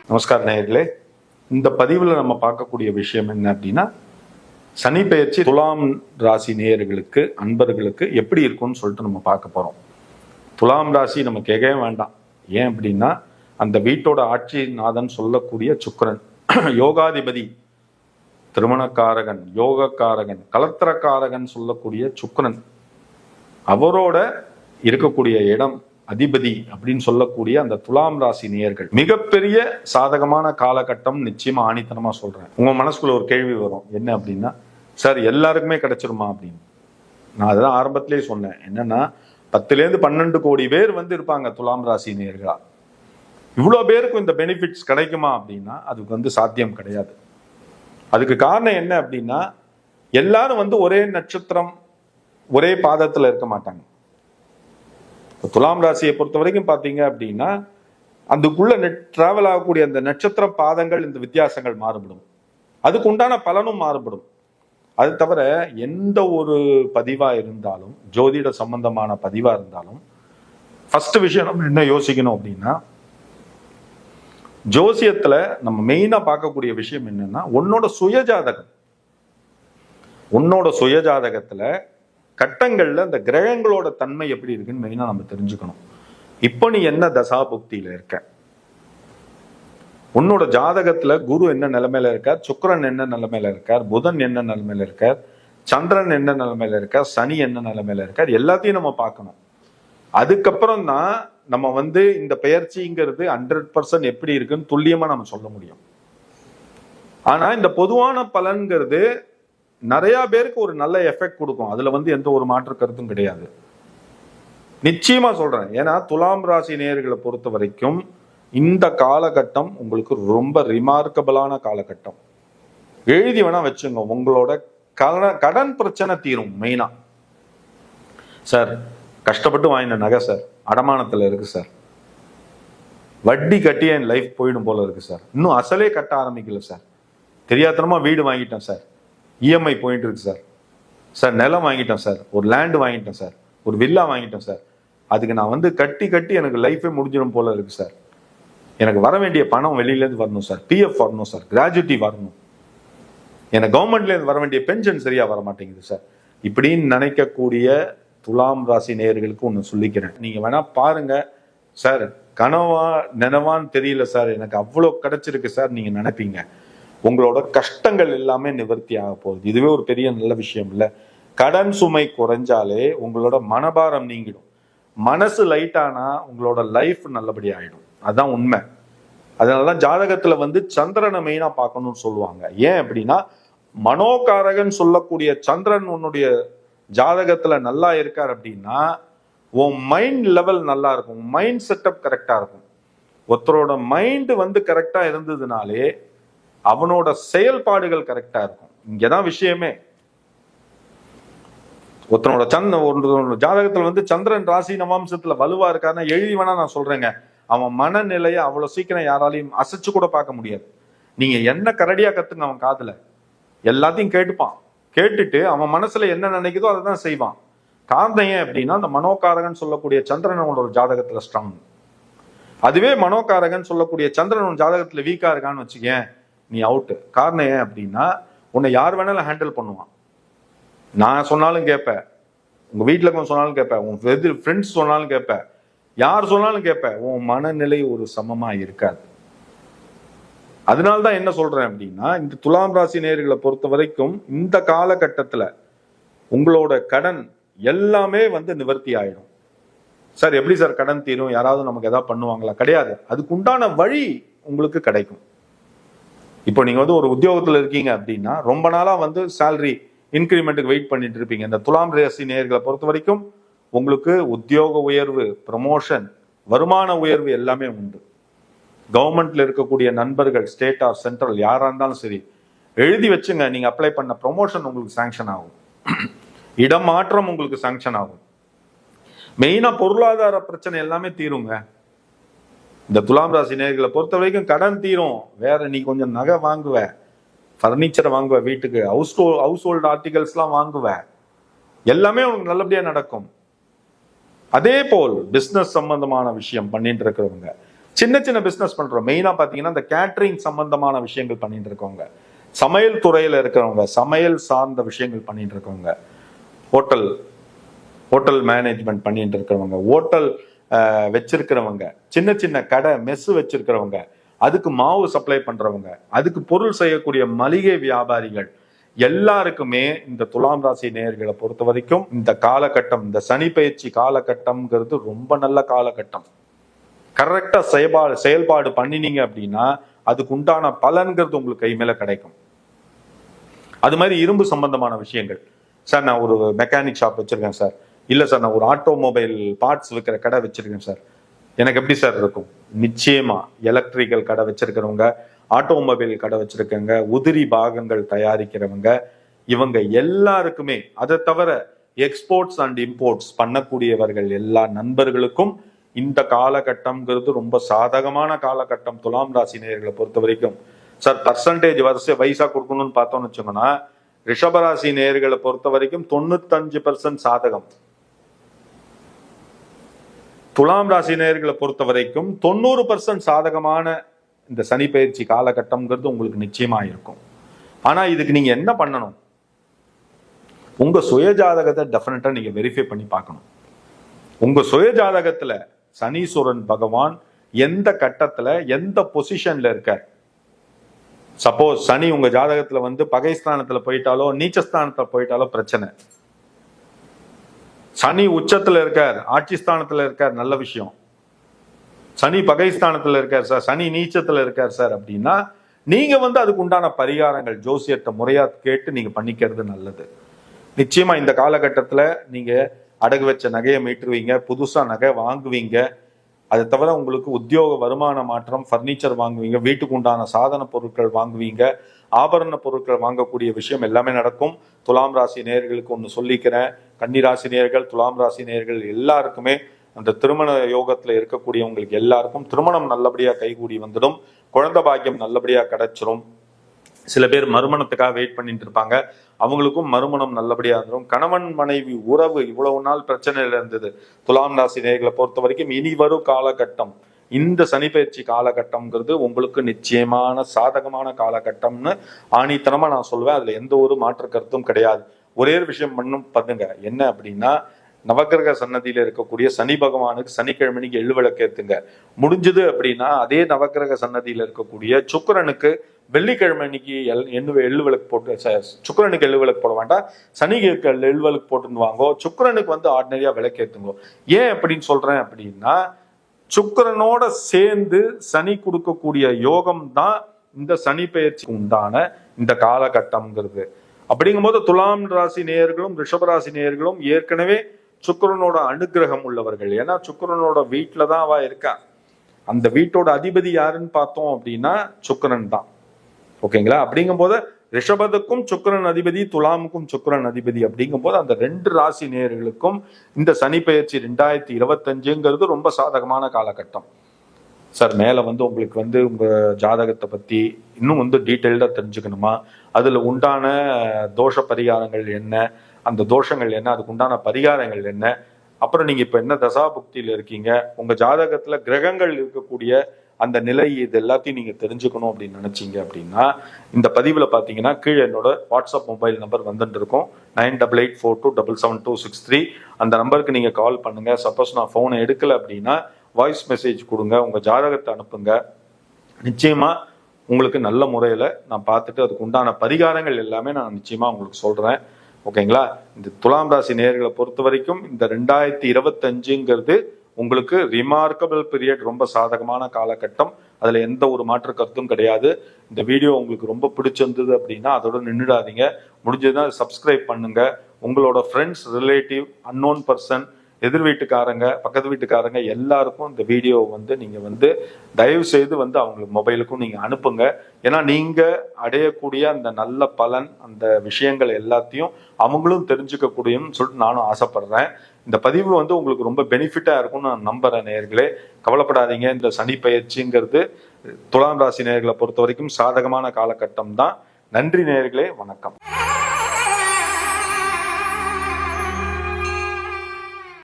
நமஸ்கார நேயர்களே, இந்த பதிவில் நம்ம பார்க்கக்கூடிய விஷயம் என்ன அப்படின்னா, சனி பெயர்ச்சி துலாம் ராசி நேயர்களுக்கு அன்பர்களுக்கு எப்படி இருக்கும்னு சொல்லிட்டு நம்ம பார்க்க போறோம். துலாம் ராசி நம்ம கேட்கவே வேண்டாம். ஏன் அப்படின்னா, அந்த வீட்டோட ஆட்சி நாதன் சொல்லக்கூடிய சுக்கிரன், யோகாதிபதி, திருமணக்காரகன், யோகக்காரகன், கலத்திரக்காரகன் சொல்லக்கூடிய சுக்கிரன், அவரோட இருக்கக்கூடிய இடம் அதிபதி அப்படின்னு சொல்லக்கூடிய அந்த துலாம் ராசி நேயர்கள் மிகப்பெரிய சாதகமான காலகட்டம். நிச்சயமா ஆணித்தனமா சொல்றேன். உங்க மனசுக்குள்ள ஒரு கேள்வி வரும், என்ன அப்படின்னா, சார் எல்லாருக்குமே கிடைச்சிருமா அப்படின்னு. நான் அதான் ஆரம்பத்திலேயே சொன்னேன். என்னன்னா, 10-12 கோடி பேர் இருப்பாங்க துலாம் ராசி நேயர்களா. இவ்வளவு பேருக்கும் இந்த பெனிஃபிட்ஸ் கிடைக்குமா அப்படின்னா அதுக்கு சாத்தியம் கிடையாது. அதுக்கு காரணம் என்ன அப்படின்னா, எல்லாரும் ஒரே நட்சத்திரம் ஒரே பாதத்துல இருக்க மாட்டாங்க. துலாம் ராசியை பொறுத்த வரைக்கும் பாத்தீங்க அப்படின்னா, அதுக்குள்ள டிராவல் ஆகக்கூடிய அந்த நட்சத்திர பாதங்கள், இந்த வித்தியாசங்கள் மாறுபடும். அதுக்கு உண்டான பலனும் மாறுபடும். அது தவிர எந்த ஒரு பதிவா இருந்தாலும், ஜோதிட சம்பந்தமான பதிவா இருந்தாலும், ஃபர்ஸ்ட் விஷயம் நம்ம என்ன யோசிக்கணும் அப்படின்னா, ஜோசியத்துல நம்ம மெயினா பார்க்கக்கூடிய விஷயம் என்னன்னா, உன்னோட சுயஜாதகத்துல கட்டங்கள்ல அந்த கிரகங்களோட தன்மை எப்படி இருக்குன்னு மெயினா நம்ம தெரிஞ்சுக்கணும். இப்போ நீ என்ன தசா புக்தியில இருக்க, உன்னோட ஜாதகத்துல குரு என்ன நிலைமையில இருக்கார், சுக்கிரன் என்ன நிலைமையில இருக்கார், புதன் என்ன நிலைமையில இருக்கார், சந்திரன் என்ன நிலைமையில இருக்கார், சனி என்ன நிலைமையில இருக்கார், எல்லாத்தையும் நம்ம பார்க்கணும். அதுக்கப்புறம் தான் நம்ம இந்த பெயர்ச்சிங்கிறது 100% எப்படி இருக்குன்னு துல்லியமா நம்ம சொல்ல முடியும். ஆனா இந்த பொதுவான பலன்கிறது நிறைய பேருக்கு ஒரு நல்ல எஃபெக்ட் கொடுக்கும். அதுல எந்த ஒரு மாற்று கருத்தும் கிடையாது. நிச்சயமா சொல்றேன். ஏன்னா துலாம் ராசி நேயர்களை பொறுத்த வரைக்கும் இந்த காலகட்டம் உங்களுக்கு ரொம்ப ரிமார்க்கபிளான காலகட்டம். எழுதி வேணா வச்சுங்க. உங்களோட கடன் பிரச்சனை தீரும். மெயினா, சார் கஷ்டப்பட்டு வாங்கின நகை சார் அடமானத்துல இருக்கு சார், வட்டி கட்டி என் லைஃப் போயிடும் போல இருக்கு சார், இன்னும் அசலே கட்ட ஆரம்பிக்கல சார், தெரியாதனமா வீடு வாங்கிட்டேன் சார், இஎம்ஐ போயிட்டு இருக்கு சார், சார் நிலம் வாங்கிட்டேன் சார், ஒரு லேண்டு வாங்கிட்டேன் சார், ஒரு வில்லா வாங்கிட்டேன் சார், அதுக்கு நான் கட்டி கட்டி எனக்கு லைஃபே முடிஞ்சிடும் போல இருக்கு சார், எனக்கு வர வேண்டிய பணம் வெளியிலேருந்து வரணும் சார், பிஎஃப் வரணும் சார், கிராஜுவிட்டி வரணும், எனக்கு கவர்மெண்ட்லேருந்து வர வேண்டிய பென்ஷன் சரியா வர மாட்டேங்குது சார், இப்படின்னு நினைக்கக்கூடிய துலாம் ராசி நேயர்களுக்கு ஒன்று சொல்லிக்கிறேன். நீங்க வேணா பாருங்க சார், கனவா நினைவான்னு தெரியல சார், எனக்கு அவ்வளோ கிடைச்சிருக்கு சார் நீங்க நினைப்பீங்க. உங்களோட கஷ்டங்கள் எல்லாமே நிவர்த்தி ஆக போகுது. இதுவே ஒரு பெரிய நல்ல விஷயம் இல்லை. கடன் சுமை குறைஞ்சாலே உங்களோட மனபாரம் நீங்கிடும். மனசு லைட்டானா உங்களோட லைஃப் நல்லபடி ஆயிடும். அதுதான் உண்மை. அதனாலதான் ஜாதகத்துல சந்திரனை மெயினா பார்க்கணும்னு சொல்லுவாங்க. ஏன் அப்படின்னா, மனோகாரகன் சொல்லக்கூடிய சந்திரன் உன்னுடைய ஜாதகத்துல நல்லா இருக்கார் அப்படின்னா உன் மைண்ட் லெவல் நல்லா இருக்கும், மைண்ட் செட்டப் கரெக்டா இருக்கும். ஒருத்தரோட மைண்ட் கரெக்டா இருந்ததுனாலே அவனோட செயல்பாடுகள் கரெக்டா இருக்கும். இங்கதான் விஷயமே. ஒருத்தனோட ஜாதகத்துல சந்திரன் ராசி நவாம்சத்துல வலுவா இருக்காருன்னா எழுதி வேணா நான் சொல்றேங்க, அவன் மனநிலையை அவ்வளவு சீக்கிரம் யாராலையும் அசைச்சு கூட பார்க்க முடியாது. நீங்க என்ன கரடியா கத்துங்க, அவன் காதுல எல்லாத்தையும் கேட்டுப்பான். கேட்டுட்டு அவன் மனசுல என்ன நினைக்குதோ அதை தான் செய்வான். காரணம் ஏன் அப்படின்னா, அந்த மனோகாரகன் சொல்லக்கூடிய சந்திரன் ஒரு ஜாதகத்துல ஸ்ட்ராங். அதுவே மனோகாரகன் சொல்லக்கூடிய சந்திரன் ஜாதகத்துல வீக்கா இருக்கான்னு வச்சுக்கேன், நீ அவுட்டு. காரணம் ஏன் அப்படின்னா, உன்னை யார் வேணாலும் ஹேண்டில் பண்ணுவான். நான் சொன்னாலும் கேட்பேன், உங்க வீட்டுல கொஞ்சம் சொன்னாலும் கேட்பேன், உன் ஃப்ரெண்ட்ஸ் சொன்னாலும் கேட்பேன், யார் சொன்னாலும் கேட்பேன். உன் மனநிலை ஒரு சமமா இருக்காது. அதனால்தான் என்ன சொல்றேன் அப்படின்னா, இந்த துலாம் ராசி நேயர்களை பொறுத்த வரைக்கும் இந்த காலகட்டத்துல உங்களோட கடன் எல்லாமே நிவர்த்தி ஆயிடும். சார் எப்படி சார் கடன் தீரும், யாராவது நமக்கு ஏதாவது பண்ணுவாங்களா? கிடையாது. அதுக்கு உண்டான வழி உங்களுக்கு கிடைக்கும். இப்போ நீங்க ஒரு உத்தியோகத்துல இருக்கீங்க அப்படின்னா ரொம்ப நாளா சேலரி இன்கிரிமெண்ட்டுக்கு வெயிட் பண்ணிட்டு இருப்பீங்க. இந்த துலாம் ராசி நேயர்களை பொறுத்த வரைக்கும் உங்களுக்கு உத்தியோக உயர்வு, ப்ரமோஷன், வருமான உயர்வு எல்லாமே உண்டு. கவர்மெண்ட்ல இருக்கக்கூடிய நண்பர்கள், ஸ்டேட் ஆர் சென்ட்ரல் யாரா இருந்தாலும் சரி, எழுதி வச்சுங்க. நீங்க அப்ளை பண்ண ப்ரமோஷன் உங்களுக்கு சாங்ஷன் ஆகும், இடம் மாற்றம் உங்களுக்கு சாங்ஷன் ஆகும். மெயினா பொருளாதார பிரச்சனை எல்லாமே தீருங்க. இந்த துலாம் ராசி நேயர்களை பொறுத்த வரைக்கும் கடன் தீரும். வேற நீ கொஞ்சம் நகை வாங்குவ, ஃபர்னிச்சர் வாங்குவ, வீட்டுக்கு ஹவுஸ் ஹோல்ட் ஆர்டிகல்ஸ்லாம் வாங்குவ, எல்லாமே உனக்கு நல்லபடியா நடக்கும். அதே போல் பிசினஸ் சம்பந்தமான விஷயம் பண்ணிட்டு இருக்கிறவங்க, சின்ன சின்ன பிசினஸ் பண்றோம். மெயினா பாத்தீங்கன்னா இந்த கேட்டரிங் சம்பந்தமான விஷயங்கள் பண்ணிட்டு இருக்கவங்க, சமையல் துறையில இருக்கிறவங்க, சமையல் சார்ந்த விஷயங்கள் பண்ணிட்டு இருக்கவங்க, ஹோட்டல் மேனேஜ்மெண்ட் பண்ணிட்டு இருக்கிறவங்க, ஹோட்டல் வச்சிருக்கிறவங்க, சின்ன சின்ன கடை மெஸ் வச்சிருக்கிறவங்க, அதுக்கு மாவு சப்ளை பண்றவங்க, அதுக்கு பொருள் செய்யக்கூடிய மளிகை வியாபாரிகள் எல்லாருக்குமே இந்த துலாம் ராசி நேயர்களை பொறுத்த வரைக்கும் இந்த காலகட்டம், இந்த சனி பயிற்சி காலகட்டம்ங்கிறது ரொம்ப நல்ல காலகட்டம். கரெக்டா செயல்பாடு பண்ணினீங்க அப்படின்னா அதுக்கு உண்டான பலன்கிறது உங்களுக்கு கை மேல கிடைக்கும். அது மாதிரி இரும்பு சம்பந்தமான விஷயங்கள், சார் நான் ஒரு மெக்கானிக் ஷாப் வச்சிருக்கேன் சார், இல்ல சார் நான் ஒரு ஆட்டோமொபைல் பார்ட்ஸ் விற்கிற கடை வச்சிருக்கேன் சார், எனக்கு எப்படி சார் இருக்கும்? நிச்சயமா எலக்ட்ரிக்கல் கடை வச்சிருக்கிறவங்க, ஆட்டோமொபைல் கடை வச்சிருக்கவங்க, உதிரி பாகங்கள் தயாரிக்கிறவங்க, இவங்க எல்லாருக்குமே, அதை தவிர எக்ஸ்போர்ட்ஸ் அண்ட் இம்போர்ட்ஸ் பண்ணக்கூடியவர்கள் எல்லா நண்பர்களுக்கும் இந்த காலகட்டம்ங்கிறது ரொம்ப சாதகமான காலகட்டம். துலாம் ராசி நேயர்களை பொறுத்த வரைக்கும் சார் பர்சன்டேஜ் வயசா கொடுக்கணும்னு பார்த்தோம்னு வச்சோம்னா, ரிஷபராசி நேயர்களை பொறுத்த வரைக்கும் 95% சாதகம். துலாம் ராசி நேயர்களை பொறுத்த வரைக்கும் 90% சாதகமான இந்த சனி பயிற்சி காலகட்டம்ங்கிறது உங்களுக்கு நிச்சயமா இருக்கும். ஆனா இதுக்கு நீங்க என்ன பண்ணணும்? உங்க சுய ஜாதகத்தை டெஃபினட்டா நீங்க வெரிஃபை பண்ணி பார்க்கணும். உங்க சுய ஜாதகத்துல சனீஸ்வரன் பகவான் எந்த கட்டத்துல எந்த பொசிஷன்ல இருக்கார்? சப்போஸ் சனி உங்க ஜாதகத்துல வந்து பகைஸ்தானத்துல போயிட்டாலோ நீச்சஸ்தானத்துல போயிட்டாலோ பிரச்சனை. சனி உச்சத்துல இருக்கார், ஆட்சி ஸ்தானத்துல இருக்கார், நல்ல விஷயம். சனி பகைஸ்தானத்துல இருக்கார் சார், சனி நீச்சத்துல இருக்கார் சார் அப்படின்னா நீங்க வந்து அதுக்கு உண்டான பரிகாரங்கள் ஜோசியத்தை முறையா கேட்டு நீங்க பண்ணிக்கிறது நல்லது. நிச்சயமா இந்த காலகட்டத்துல நீங்க அடகு வச்ச நகையை மீட்டுருவீங்க, புதுசா நகை வாங்குவீங்க. அதை தவிர உங்களுக்கு உத்தியோக வருமான மாற்றம், பர்னிச்சர் வாங்குவீங்க, வீட்டுக்கு உண்டான சாதன பொருட்கள் வாங்குவீங்க, ஆபரண பொருட்கள் வாங்கக்கூடிய விஷயம் எல்லாமே நடக்கும். துலாம் ராசி நேயர்களுக்கு ஒன்று சொல்லிக்கிறேன், கன்னிராசி நேயர்கள், துலாம் ராசி நேயர்கள் எல்லாருக்குமே அந்த திருமண யோகத்துல இருக்கக்கூடியவங்களுக்கு எல்லாருக்கும் திருமணம் நல்லபடியா கைகூடி வந்துடும், குழந்தை பாக்கியம் நல்லபடியா கிடைச்சிரும். சில பேர் மறுமணத்துக்காக வெயிட் பண்ணிட்டு இருப்பாங்க, அவங்களுக்கும் மறுமணம் நல்லபடியா இருந்துடும். கணவன் மனைவி உறவு இவ்வளவு நாள் பிரச்சனையில இருந்தது. துலாம் ராசி நேயர்களை பொறுத்த வரைக்கும் இனி வரும் காலகட்டம், இந்த சனிப்பயிற்சி காலகட்டம்ங்கிறது உங்களுக்கு நிச்சயமான சாதகமான காலகட்டம்னு ஆணித்தனமா நான் சொல்லுவேன். அதுல எந்த ஒரு மாற்று கருத்தும் கிடையாது. ஒரே ஒரு விஷயம் பண்ணுங்க, என்ன அப்படின்னா நவக்கிரக சன்னதியில இருக்கக்கூடிய சனி பகவானுக்கு சனிக்கிழமைக்கு எள்ளு விளக்கேத்துங்க. முடிஞ்சது அப்படின்னா அதே நவக்கிரக சன்னதியில இருக்கக்கூடிய சுக்கிரனுக்கு வெள்ளிக்கிழமை அன்னைக்கு எள்ளு விளக்கு போட்டு, சுக்கிரனுக்கு எள்ளு விளக்கு போட வேண்டாம், சனிக்கு எள்ளு விளக்கு போட்டுன்னு வாங்கோ. சுக்கிரனுக்கு வந்து ஆர்டினரியா விளக்கேத்துங்க. ஏன் அப்படின்னு சொல்றேன் அப்படின்னா சுக்கிரனோட சேர்ந்து சனி கொடுக்கக்கூடிய யோகம் தான் இந்த சனி பெயர்ச்சி உண்டான இந்த காலகட்டம்ங்கிறது. அப்படிங்கும்போது துலாம் ராசி நேயர்களும் ரிஷபராசி நேயர்களும் ஏற்கனவே சுக்கிரனோட அனுகிரகம் உள்ளவர்கள். ஏன்னா சுக்கிரனோட வீட்டுல தான் அவ இருக்கா. அந்த வீட்டோட அதிபதி யாருன்னு பார்த்தோம் அப்படின்னா சுக்கிரன் தான். ஓகேங்களா? அப்படிங்கும் போது ரிஷபத்துக்கும் சுக்கிரன் அதிபதி, துலாமுக்கும் சுக்கிரன் அதிபதி. அப்படிங்கும் போது அந்த 2 ராசி நேயர்களுக்கும் இந்த சனி பெயர்ச்சி 2025ங்கிறது ரொம்ப சாதகமான காலகட்டம். சார் மேல வந்து உங்களுக்கு வந்து உங்க ஜாதகத்தை பத்தி இன்னும் வந்து டீட்டெயில்டா தெரிஞ்சுக்கணுமா, அதுல உண்டான தோஷ பரிகாரங்கள் என்ன, அந்த தோஷங்கள் என்ன, அதுக்கு உண்டான பரிகாரங்கள் என்ன, அப்புறம் நீங்க இப்ப என்ன தசாபுக்தியில இருக்கீங்க, உங்க ஜாதகத்துல கிரகங்கள் இருக்கக்கூடிய அந்த நிலை, இது எல்லாத்தையும் நீங்க தெரிஞ்சுக்கணும் அப்படின்னு நினைச்சீங்க அப்படின்னா இந்த பதிவுல பாத்தீங்கன்னா கீழே என்னோட வாட்ஸ்அப் மொபைல் நம்பர் வந்துட்டு இருக்கும், 9884277263. அந்த நம்பருக்கு நீங்க கால் பண்ணுங்க. சப்போஸ் நான் போனை எடுக்கல அப்படின்னா வாய்ஸ் மெசேஜ் கொடுங்க, உங்க ஜாதகத்தை அனுப்புங்க. நிச்சயமா உங்களுக்கு நல்ல முறையில நான் பார்த்துட்டு அதுக்கு உண்டான பரிகாரங்கள் எல்லாமே நான் நிச்சயமா உங்களுக்கு சொல்றேன். ஓகேங்களா? இந்த துலாம் ராசி நேயர்களை பொறுத்த வரைக்கும் இந்த 2025ங்கிறது உங்களுக்கு ரிமார்க்கபிள் பீரியட், ரொம்ப சாதகமான காலகட்டம். அதுல எந்த ஒரு மாற்று கருத்தும் கிடையாது. இந்த வீடியோ உங்களுக்கு ரொம்ப பிடிச்சிருந்தது அப்படின்னா அதோட நின்றுடாதீங்க. முடிஞ்சதுன்னா சப்ஸ்கிரைப் பண்ணுங்க. உங்களோட ஃப்ரெண்ட்ஸ், ரிலேட்டிவ், அன்னோன் பர்சன், எதிர் வீட்டுக்காரங்க, பக்கத்து வீட்டுக்காரங்க எல்லாருக்கும் இந்த வீடியோ வந்து நீங்க வந்து தயவு செய்து வந்து அவங்களுக்கு மொபைலுக்கும் நீங்க அனுப்புங்க. ஏன்னா நீங்க அடையக்கூடிய அந்த நல்ல பலன், அந்த விஷயங்கள் எல்லாத்தையும் அவங்களும் தெரிஞ்சுக்கக்கூடியன்னு சொல்லிட்டு நானும் ஆசைப்படுறேன். இந்த பதிவு வந்து உங்களுக்கு ரொம்ப பெனிஃபிட்டா இருக்கும்னு நான் நம்புறேன். நேயர்களே, கவலைப்படாதீங்க. இந்த சனி பயிற்சிங்கிறது துலாம் ராசி நேயர்களை பொறுத்த வரைக்கும் சாதகமான காலகட்டம் தான். நன்றி நேயர்களே, வணக்கம்.